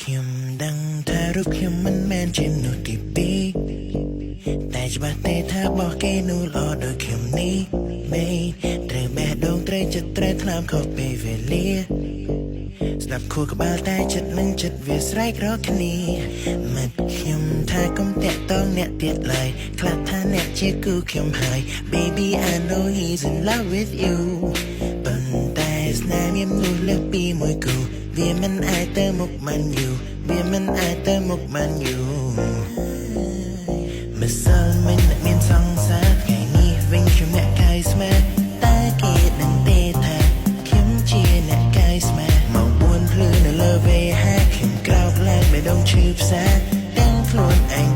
ខ្ញុំដឹងថារូបខ្ញុំមិនមែនជាមនុស្សទីពីរតែច្បាស់ទេថាបោះគេនោះល្អដូចខ្ញុំនេះមេត្រូវបេះដូងត្រូវចិត្តត្រូវថ្លើមខុសពេលវេលាស្ដាប់ខួរក្បាលតែចិត្តនឹងចិត្តវាស្រែករកគ្នាមិនខ្ញុំថាកុំតាក់តងអ្នកទៀតឡើយខ្លាចថាអ្នកជាគូខ្ញុំហើយ Baby I know he's in love with you ប៉ុន្តែស្នេហ៍មានមនុស្សលើសពីមួយគូវាមិនអាចទៅមុខបានយូរវាមិនអាចទៅមុខបានយូរម្សិលមិញអ្នកមានសង្សារថ្ងៃនេះវិញខ្ញុំអ្នកកាយស្មាតតែគេដឹងទេថាខ្ញុំជាអ្នកកាយស្មាតមក4ភ្លឺនៅលើវេហាខ្ញុំក្រោកឡើងបេះដូងឈឺផ្សាទាំងខ្លួនឯង